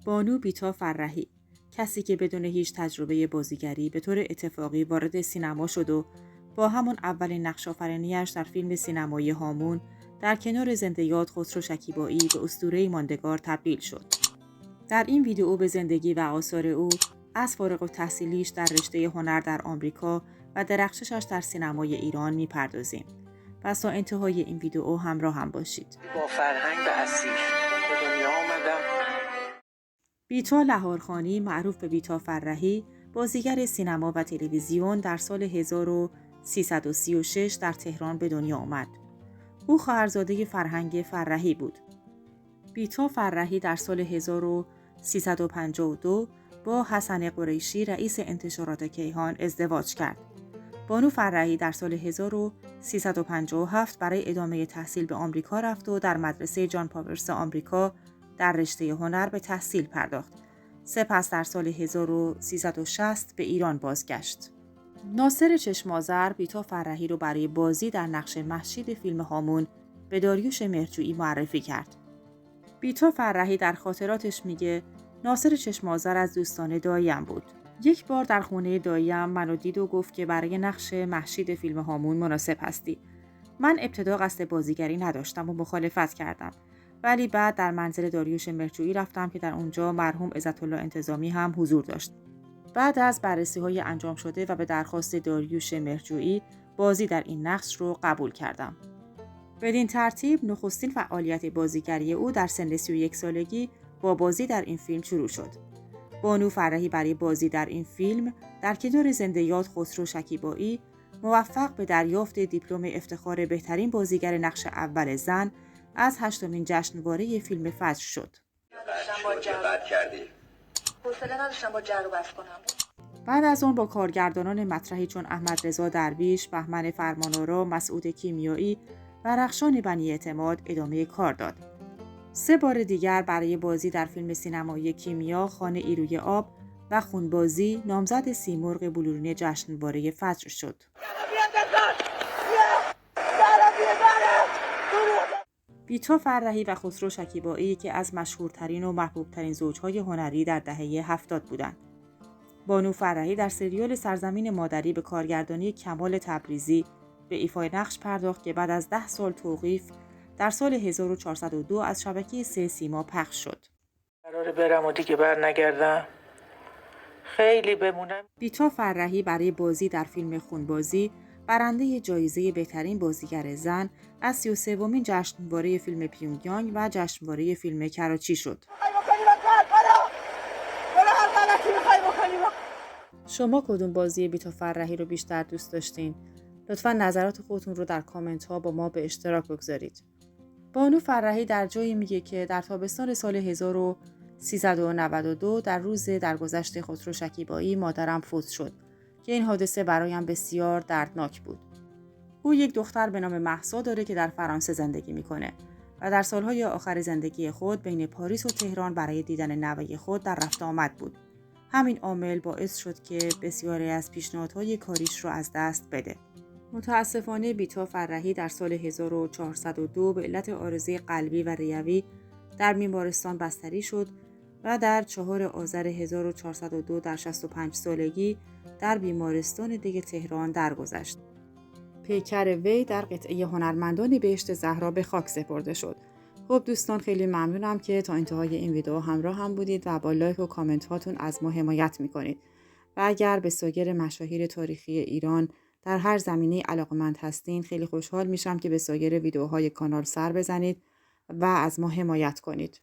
بانو بیتا فرحی، کسی که بدون هیچ تجربه بازیگری به طور اتفاقی وارد سینما شد و با همون اولین نقش آفرینی‌اش در فیلم سینمایی هامون در کنار زنده یاد خسرو شکیبایی به اسطوره‌ای ماندگار تبدیل شد. در این ویدئو به زندگی و آثار او از فارغ التحصیلیش در رشته هنر در آمریکا و درخششش در سینمای ایران میپردازیم. پس تا انتهای این ویدئو همراه هم باشید. با فرهنگ اصیل به دنیا آمدم. بیتا لهارخانی، معروف به بیتا فرحی، بازیگر سینما و تلویزیون، در سال 1336 در تهران به دنیا آمد. او خواهرزاده فرهنگ فرحی بود. بیتا فرحی در سال 1352 با حسن قریشی رئیس انتشارات کیهان ازدواج کرد. بانو فرحی در سال 1357 برای ادامه تحصیل به آمریکا رفت و در مدرسه جان پاورس آمریکا در رشته هنر به تحصیل پرداخت. سپس در سال 1360 به ایران بازگشت. ناصر چشم‌آذر بیتا فرحی رو برای بازی در نقش مهشید فیلم هامون به داریوش مهرجویی معرفی کرد. بیتا فرحی در خاطراتش میگه ناصر چشم‌آذر از دوستان داییم بود. یک بار در خونه داییم منو دید و گفت که برای نقش مهشید فیلم هامون مناسب هستی. من ابتدا قصد بازیگری نداشتم و مخالفت کردم. ولی بعد در منزل داریوش مهرجویی رفتم که در اونجا مرحوم عزت‌الله انتظامی هم حضور داشت. بعد از بررسی‌های انجام شده و به درخواست داریوش مهرجویی بازی در این نقش رو قبول کردم. بدین ترتیب نخستین فعالیت بازیگری او در سن 31 سالگی با بازی در این فیلم شروع شد. بانو فرحی برای بازی در این فیلم در کنار زنده یاد خسرو شکیبایی موفق به دریافت دیپلم افتخار بهترین بازیگر نقش اول زن از 8مین جشنواره فیلم فجر شد. بعد از اون با کارگردانان مطرحی چون احمد رضا درویش، بهمن فرمان‌آرا، مسعود کیمیایی و رخشان بنی اعتماد ادامه کار داد. 3 بار دیگر برای بازی در فیلم سینمایی کیمیا، خانه ایروی آب و خونبازی نامزد سیمرغ بلورین جشنواره فجر شد. بیتا فرحی و خسرو شکیبایی که از مشهورترین و محبوبترین زوجهای هنری در دهه 70 بودند. بانو فرحی در سریال سرزمین مادری به کارگردانی کمال تبریزی به ایفای نقش پرداخت که بعد از 10 سال توقیف در سال 1402 از شبکه 3 سیما پخش شد. قراره برم و دیگه برنگردم. خیلی بمونم. بیتا فرحی برای بازی در فیلم خونبازی برنده جایزه بهترین بازیگر زن از 33مین جشنواره فیلم پیونگیانگ و جشنواره فیلم کراچی شد. شما کدوم بازی بیتا فرحی رو بیشتر دوست داشتین؟ لطفاً نظرات خودتون رو در کامنت ها با ما به اشتراک بگذارید. بانو فرحی در جایی میگه که در تابستان سال 1392 در روز درگذشت خسرو شکیبایی مادرم فوت شد که این حادثه برایم بسیار دردناک بود. او یک دختر به نام مهسا داره که در فرانسه زندگی میکنه و در سالهای آخر زندگی خود بین پاریس و تهران برای دیدن نوه خود در رفت آمد بود. همین عامل باعث شد که بسیاری از پیشنهادهای کاریش رو از دست بده. متاسفانه بیتا فرحی در سال 1402 به علت عارضه قلبی و ریوی در بیمارستان بستری شد و در 4 آذر 1402 در 65 سالگی در بیمارستان دی تهران درگذشت. پیکر وی در قطعه هنرمندان بهشت زهرا به خاک سپرده شد. خب دوستان، خیلی ممنونم که تا انتهای این ویدیو همراه هم بودید و با لایک و کامنت هاتون از ما حمایت میکنید. و اگر به سایر مشاهیر تاریخی ایران در هر زمینه علاقمند هستین، خیلی خوشحال میشم که به سایر ویدیوهای کانال سر بزنید و از ما حمایت کنید.